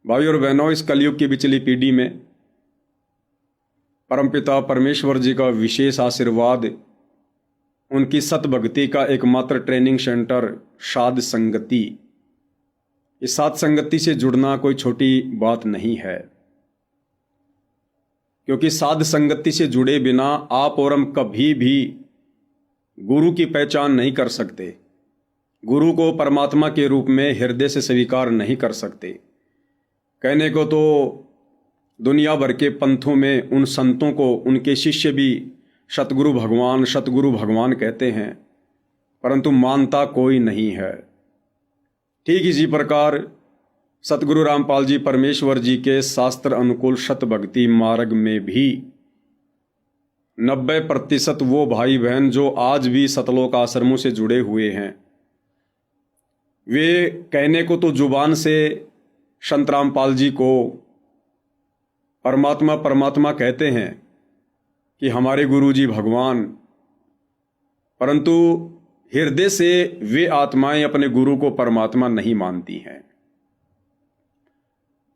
भाई और बहनों, इस कलयुग की बिचली पीढ़ी में परमपिता परमेश्वर जी का विशेष आशीर्वाद, उनकी सतभक्ति का एकमात्र ट्रेनिंग सेंटर साध संगति। इस साध संगति से जुड़ना कोई छोटी बात नहीं है, क्योंकि साध संगति से जुड़े बिना आप और हम कभी भी गुरु की पहचान नहीं कर सकते, गुरु को परमात्मा के रूप में हृदय से स्वीकार नहीं कर सकते। कहने को तो दुनिया भर के पंथों में उन संतों को उनके शिष्य भी सतगुरु भगवान कहते हैं, परंतु मानता कोई नहीं है। ठीक इसी प्रकार सतगुरु रामपाल जी परमेश्वर जी के शास्त्र अनुकूल शतभक्ति मार्ग में भी 90% वो भाई बहन जो आज भी सतलोक आश्रमों से जुड़े हुए हैं, वे कहने को तो जुबान से संत रामपाल जी को परमात्मा कहते हैं कि हमारे गुरु जी भगवान, परंतु हृदय से वे आत्माएं अपने गुरु को परमात्मा नहीं मानती हैं।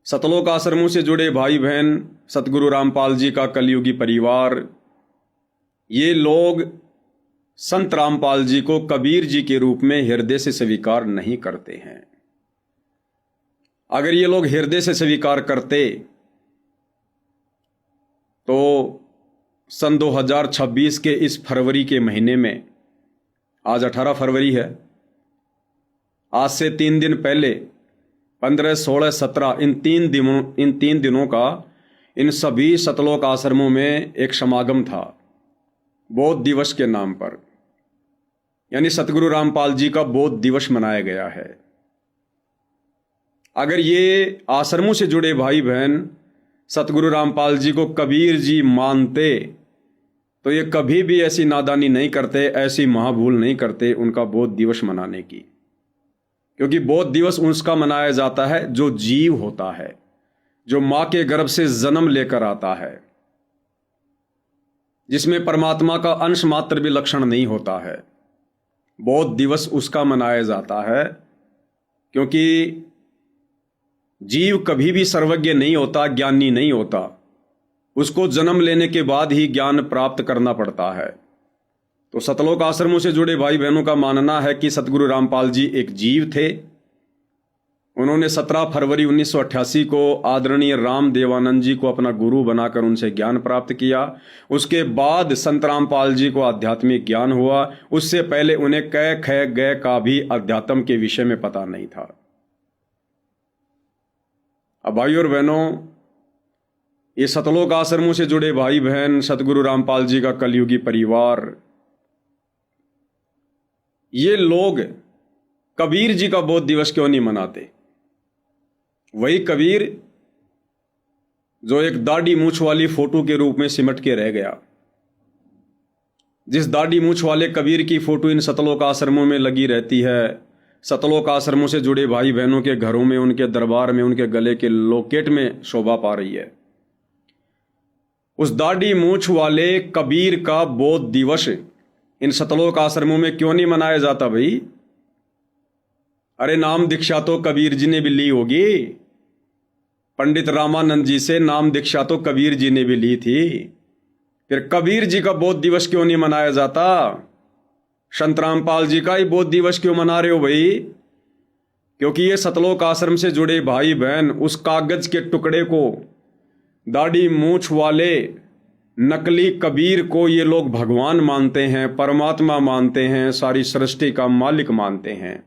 सतलोक आश्रमों से जुड़े भाई बहन, सतगुरु रामपाल जी का कलयुगी परिवार, ये लोग संत रामपाल जी को कबीर जी के रूप में हृदय से स्वीकार नहीं करते हैं। अगर ये लोग हृदय से स्वीकार करते तो सन 2026 के इस फरवरी के महीने में, आज 18 फरवरी है, आज से 3 दिन पहले 15, 16, 17 इन तीन दिनों का इन सभी सतलोक आश्रमों में एक समागम था, बोध दिवस के नाम पर। यानी सतगुरु रामपाल जी का बोध दिवस मनाया गया है। अगर ये आश्रमों से जुड़े भाई बहन सतगुरु रामपाल जी को कबीर जी मानते तो ये कभी भी ऐसी नादानी नहीं करते, ऐसी महाभूल नहीं करते उनका बोध दिवस मनाने की। क्योंकि बोध दिवस उसका मनाया जाता है जो जीव होता है, जो मां के गर्भ से जन्म लेकर आता है, जिसमें परमात्मा का अंश मात्र भी लक्षण नहीं होता है। बोध दिवस उसका मनाया जाता है क्योंकि जीव कभी भी सर्वज्ञ नहीं होता, ज्ञानी नहीं होता, उसको जन्म लेने के बाद ही ज्ञान प्राप्त करना पड़ता है। तो सतलोक आश्रमों से जुड़े भाई बहनों का मानना है कि सतगुरु रामपाल जी एक जीव थे। उन्होंने 17 फरवरी 1988 को आदरणीय राम देवानंद जी को अपना गुरु बनाकर उनसे ज्ञान प्राप्त किया। उसके बाद संत रामपाल जी को आध्यात्मिक ज्ञान हुआ। उससे पहले उन्हें कै ख गय का भी अध्यात्म के विषय में पता नहीं था। अब भाई और बहनों, ये सतलोक आश्रमों से जुड़े भाई बहन, सतगुरु रामपाल जी का कलयुगी परिवार, ये लोग कबीर जी का बोध दिवस क्यों नहीं मनाते? वही कबीर जो एक दाढ़ी मूछ वाली फोटो के रूप में सिमट के रह गया। जिस दाढ़ी मूछ वाले कबीर की फोटो इन सतलोक आश्रमों में लगी रहती है, सतलोक आश्रमों से जुड़े भाई बहनों के घरों में, उनके दरबार में, उनके गले के लोकेट में शोभा पा रही है। उस दाढ़ी मूछ वाले कबीर का बोध दिवस इन सतलोक आश्रमों में क्यों नहीं मनाया जाता भाई? अरे नाम दीक्षा तो कबीर जी ने भी ली होगी, पंडित रामानंद जी से नाम दीक्षा तो कबीर जी ने भी ली थी। फिर कबीर जी का बोध दिवस क्यों नहीं मनाया जाता? संत रामपाल जी का ही बोध दिवस क्यों मना रहे हो भाई? क्योंकि ये सतलोक आश्रम से जुड़े भाई बहन उस कागज के टुकड़े को, दाढ़ी मूछ वाले नकली कबीर को ये लोग भगवान मानते हैं, परमात्मा मानते हैं, सारी सृष्टि का मालिक मानते हैं।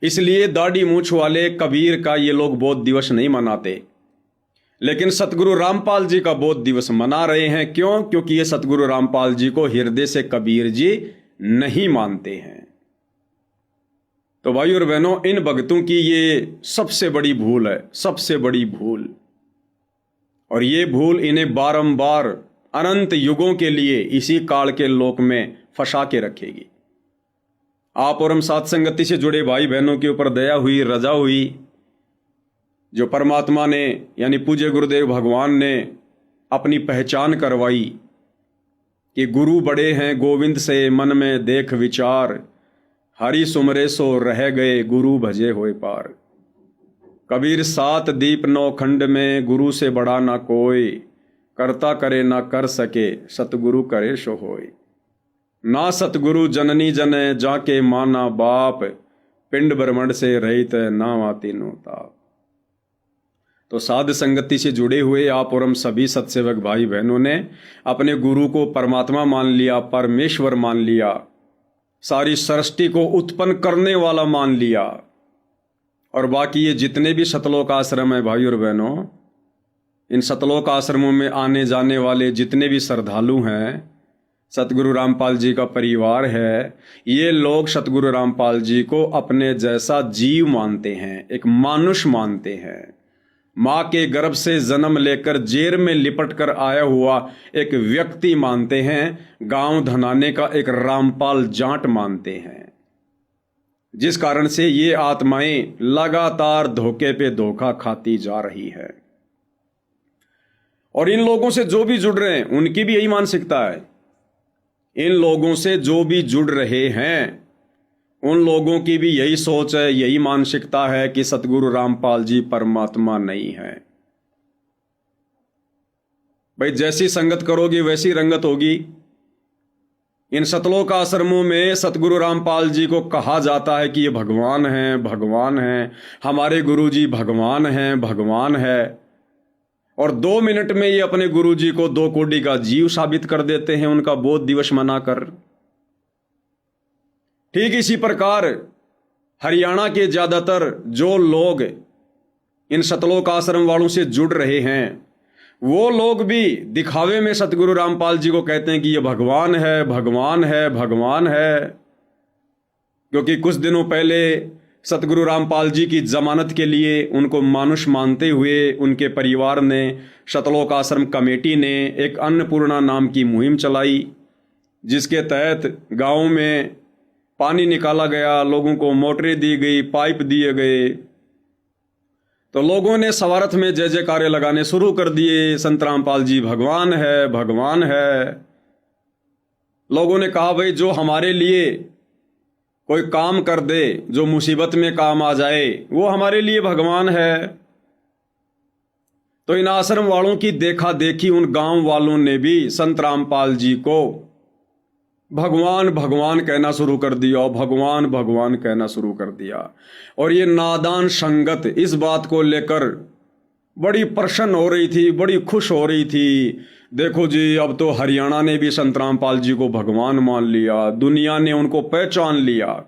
इसलिए दाढ़ी मूछ वाले कबीर का ये लोग बोध दिवस नहीं मनाते। लेकिन सतगुरु रामपाल जी का बोध दिवस मना रहे हैं। क्यों? क्योंकि ये सतगुरु रामपाल जी को हृदय से कबीर जी नहीं मानते हैं। तो भाई और बहनों, इन भक्तों की ये सबसे बड़ी भूल है, सबसे बड़ी भूल। और ये भूल इन्हें बारंबार अनंत युगों के लिए इसी काल के लोक में फंसा के रखेगी। आप और हम साथ संगति से जुड़े भाई बहनों के ऊपर दया हुई, रजा हुई, जो परमात्मा ने यानी पूज्य गुरुदेव भगवान ने अपनी पहचान करवाई कि गुरु बड़े हैं गोविंद से मन में देख विचार, हरि सुमरे सो रह गए गुरु भजे होए पार। कबीर सात दीप नौ खंड में, गुरु से बड़ा ना कोई, करता करे ना कर सके, सतगुरु करे सो होय। ना सतगुरु जननी जने, जाके माना बाप, पिंड ब्रह्मंड से रहित ना तीनों ताप। तो साध संगति से जुड़े हुए आप और हम सभी सत्सेवक भाई बहनों ने अपने गुरु को परमात्मा मान लिया, परमेश्वर मान लिया, सारी सृष्टि को उत्पन्न करने वाला मान लिया। और बाकी ये जितने भी सतलोक आश्रम है भाई और बहनों, इन सतलोक आश्रमों में आने जाने वाले जितने भी श्रद्धालु हैं, सतगुरु रामपाल जी का परिवार है, ये लोग सतगुरु रामपाल जी को अपने जैसा जीव मानते हैं, एक मानुष मानते हैं। माँ के गर्भ से जन्म लेकर जेर में लिपट कर आया हुआ एक व्यक्ति मानते हैं, गांव धनाने का एक रामपाल जाट मानते हैं। जिस कारण से ये आत्माएं लगातार धोखे पे धोखा खाती जा रही है। और इन लोगों से जो भी जुड़ रहे हैं उनकी भी यही मानसिकता है। इन लोगों से जो भी जुड़ रहे हैं उन लोगों की भी यही सोच है, यही मानसिकता है कि सतगुरु रामपाल जी परमात्मा नहीं है। भाई जैसी संगत करोगे वैसी रंगत होगी। इन सतलोक आश्रमों में सतगुरु रामपाल जी को कहा जाता है कि ये भगवान हैं, भगवान हैं, हमारे गुरु जी भगवान हैं, भगवान है। और 2 मिनट में ये अपने गुरु जी को 2 कोड़ी का जीव साबित कर देते हैं उनका बोध दिवस मनाकर। ठीक इसी प्रकार हरियाणा के ज्यादातर जो लोग इन सतलोक आश्रम वालों से जुड़ रहे हैं, वो लोग भी दिखावे में सतगुरु रामपाल जी को कहते हैं कि ये भगवान है, भगवान है, भगवान है। क्योंकि कुछ दिनों पहले सतगुरु रामपाल जी की जमानत के लिए उनको मानुष मानते हुए उनके परिवार ने, सतलोक आश्रम कमेटी ने एक अन्नपूर्णा नाम की मुहिम चलाई, जिसके तहत गांव में पानी निकाला गया, लोगों को मोटरें दी गई, पाइप दिए गए। तो लोगों ने सवारथ में जय जयकारे लगाने शुरू कर दिए, संत रामपाल जी भगवान है, भगवान है। लोगों ने कहा भाई जो हमारे लिए कोई काम कर दे, जो मुसीबत में काम आ जाए, वो हमारे लिए भगवान है। तो इन आश्रम वालों की देखा देखी उन गांव वालों ने भी संत रामपाल जी को भगवान भगवान कहना शुरू कर दिया, भगवान भगवान कहना शुरू कर दिया। और ये नादान संगत इस बात को लेकर बड़ी प्रसन्न हो रही थी, बड़ी खुश हो रही थी। देखो जी, अब तो हरियाणा ने भी संत रामपाल जी को भगवान मान लिया, दुनिया ने उनको पहचान लिया।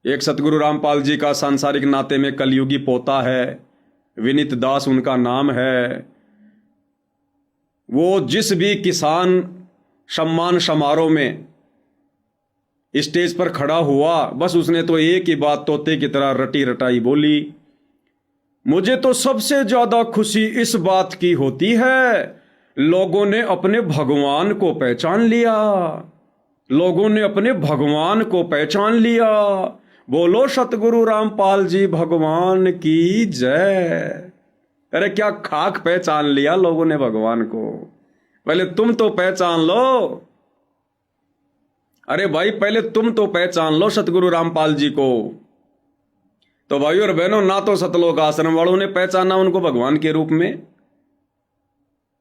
एक सतगुरु रामपाल जी का सांसारिक नाते में कलयुगी पोता है, विनीत दास उनका नाम है। वो जिस भी किसान सम्मान समारोह में स्टेज पर खड़ा हुआ, बस उसने तो एक ही बात तोते की तरह रटी रटाई बोली, मुझे तो सबसे ज्यादा खुशी इस बात की होती है, लोगों ने अपने भगवान को पहचान लिया, लोगों ने अपने भगवान को पहचान लिया। बोलो सतगुरु रामपाल जी भगवान की जय। अरे क्या खाक पहचान लिया लोगों ने भगवान को, पहले तुम तो पहचान लो। अरे भाई पहले तुम तो पहचान लो सतगुरु रामपाल जी को। तो भाई और बहनों, ना तो सतलोक आश्रम वालों ने पहचाना उनको भगवान के रूप में,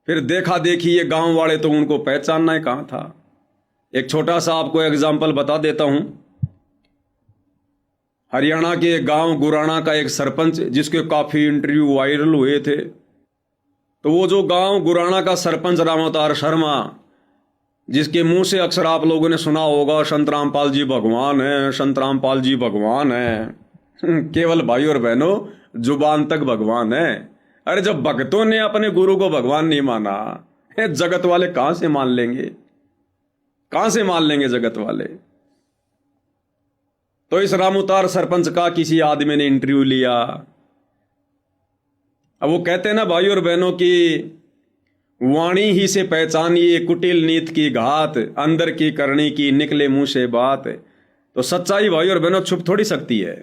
फिर देखा देखी ये गांव वाले तो उनको पहचानना ही कहां था। एक छोटा सा आपको एग्जाम्पल बता देता हूं। हरियाणा के गांव गुराना का एक सरपंच, जिसके काफी इंटरव्यू वायरल हुए थे, तो वो जो गांव गुराना का सरपंच रामावतार शर्मा, जिसके मुंह से अक्सर आप लोगों ने सुना होगा संत रामपाल जी भगवान है, संत रामपाल जी भगवान है, केवल भाई और बहनों जुबान तक भगवान है। अरे जब भक्तों ने अपने गुरु को भगवान नहीं माना, जगत वाले कहां से मान लेंगे, कहां से मान लेंगे जगत वाले। तो इस रामावतार सरपंच का किसी आदमी ने इंटरव्यू लिया। अब वो कहते हैं ना भाई और बहनों की वाणी ही से पहचानिए कुटिल नीत की घात, अंदर की करनी की निकले मुंह से बात। तो सच्चाई भाई और बहनों छुप थोड़ी सकती है।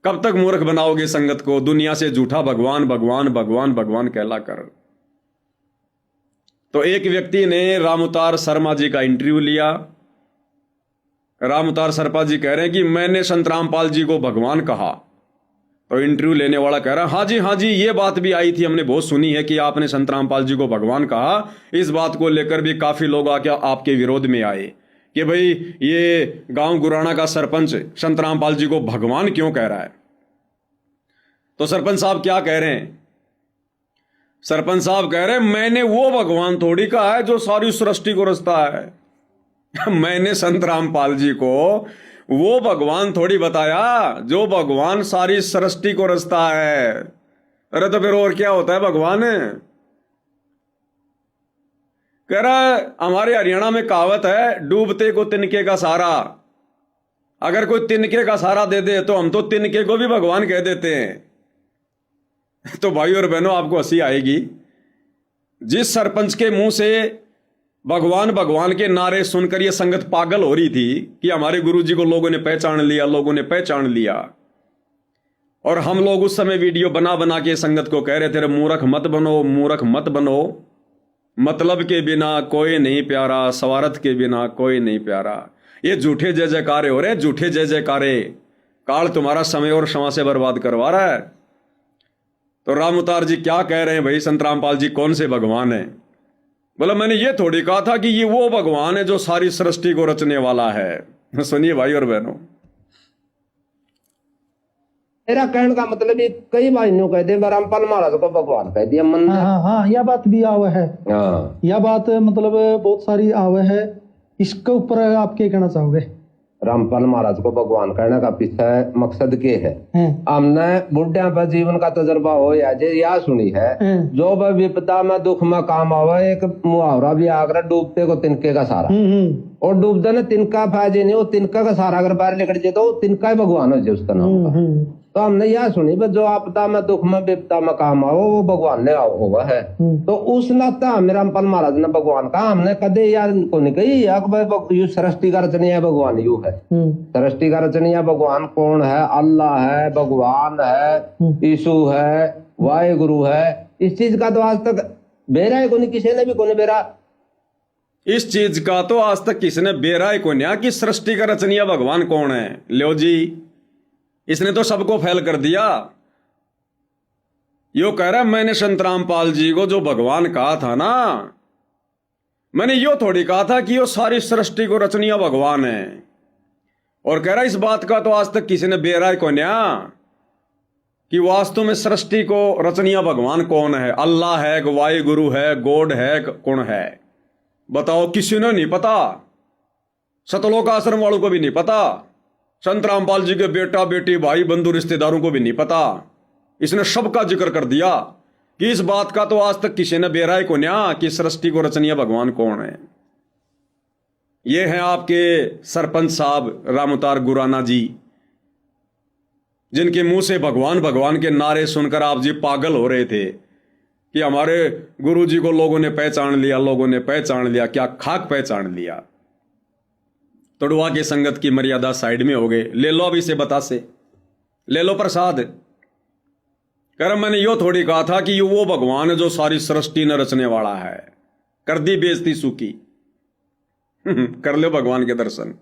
कब तक मूर्ख बनाओगे संगत को, दुनिया से झूठा भगवान भगवान भगवान भगवान कहला कर। तो एक व्यक्ति ने रामावतार शर्मा जी का इंटरव्यू लिया। रामावतार शर्मा जी कह रहे हैं कि मैंने संत रामपाल जी को भगवान कहा। तो इंटरव्यू लेने वाला कह रहा, हाँ जी ये बात भी आई थी, हमने बहुत सुनी है कि आपने संत रामपाल जी को भगवान कहा। इस बात को लेकर भी काफी लोग आके आपके विरोध में आए कि भाई ये गांव गुराना का सरपंच संत रामपाल जी को भगवान क्यों कह रहा है। तो सरपंच साहब क्या कह रहे हैं? सरपंच साहब कह रहे हैं, मैंने वो भगवान थोड़ी कहा है जो सारी सृष्टि को रचता है। मैंने संत रामपाल जी को वो भगवान थोड़ी बताया जो भगवान सारी सृष्टि को रचता है। अरे तो फिर और क्या होता है भगवान? कह रहा है, हमारे हरियाणा में कहावत है, डूबते को तिनके का सहारा। अगर कोई तिनके का सहारा दे दे तो हम तो तिनके को भी भगवान कह देते हैं। तो भाई और बहनों, आपको हंसी आएगी। जिस सरपंच के मुंह से भगवान भगवान के नारे सुनकर यह संगत पागल हो रही थी कि हमारे गुरुजी को लोगों ने पहचान लिया, लोगों ने पहचान लिया, और हम लोग उस समय वीडियो बना बना के संगत को कह रहे थे, मूर्ख मत बनो, मूर्ख मत बनो, मतलब के बिना कोई नहीं प्यारा, सवारत के बिना कोई नहीं प्यारा। ये झूठे जय जयकारे हो रहे, झूठे जय जयकारे। काल तुम्हारा समय और क्षमा से बर्बाद करवा रहा है। तो राम अवतार जी क्या कह रहे हैं भाई, संत रामपाल जी कौन से भगवान है? बोला, मैंने ये थोड़ी कहा था कि ये वो भगवान है जो सारी सृष्टि को रचने वाला है। सुनिए भाई और बहनों, मेरा कहने का मतलब ये कई भाइयों कहते हैं रामपाल महाराज को भगवान कह दिया मन में। हाँ, यह बात भी आवे है। हाँ, यह बात मतलब बहुत सारी आवे है। इसके ऊपर आप क्या कहना चाहोगे? रामपाल महाराज को भगवान कहने का पीछे मकसद के है? हमने बुढ़िया पर जीवन का तजर्बा हो या जे या सुनी है, जो वह विपदा में दुख में काम आवे। एक मुहावरा भी आकर, डूबते को तिनके का सहारा। और डूबते ने तिनका फायदे नहीं, वो तिनका का सहारा अगर बाहर निकल जाए तो तिनका ही भगवान हो जाए उसका नाम। तो हमने यह सुनी, जो आपदा में दुख में विपदा में काम आओ वो भगवान ने होगा है। तो उस नाता हमें रामपाल महाराज ने भगवान कहा। हमने कदे यार को नहीं कही यू सृष्टि का रचनीय भगवान यू है। सृष्टि का रचनीय भगवान कौन है? अल्लाह है, भगवान है, यीशु है, वाहेगुरु है। इस चीज का तो आज तक बेरा है को नहीं, किसी ने भी को नहीं बेरा। इस चीज का तो आज तक किसी ने बेरा ही को नहीं कि सृष्टि का रचनीय भगवान कौन है। लो जी, इसने तो सबको फेल कर दिया। यो कह रहा है, मैंने संत रामपाल जी को जो भगवान कहा था ना, मैंने यो थोड़ी कहा था कि यो सारी सृष्टि को रचनीय भगवान है। और कह रहा है, इस बात का तो आज तक किसी ने बेराय को न्या कि वास्तव में सृष्टि को रचनीय भगवान कौन है। अल्लाह है, वाहेगुरु है, गॉड है, कौन है? बताओ, किसी ने नहीं पता। सतलोक आश्रम वालों को भी नहीं पता, संत रामपाल जी के बेटा बेटी भाई बंधु रिश्तेदारों को भी नहीं पता। इसने सबका जिक्र कर दिया कि इस बात का तो आज तक किसी ने बेराय को न्या कि सृष्टि को रचनीय भगवान कौन है। ये हैं आपके सरपंच साहब राम अवतार गुराना जी, जिनके मुंह से भगवान भगवान के नारे सुनकर आप जी पागल हो रहे थे कि हमारे गुरु जी को लोगों ने पहचान लिया, लोगों ने पहचान लिया। क्या खाक पहचान लिया? तोड़वा के संगत की मर्यादा साइड में हो गए। ले लो अभी से बतासे, ले लो प्रसाद। कर मैंने यो थोड़ी कहा था कि वो भगवान है जो सारी सृष्टि न रचने वाला है। कर दी बेइज्जती सूखी। कर लो भगवान के दर्शन।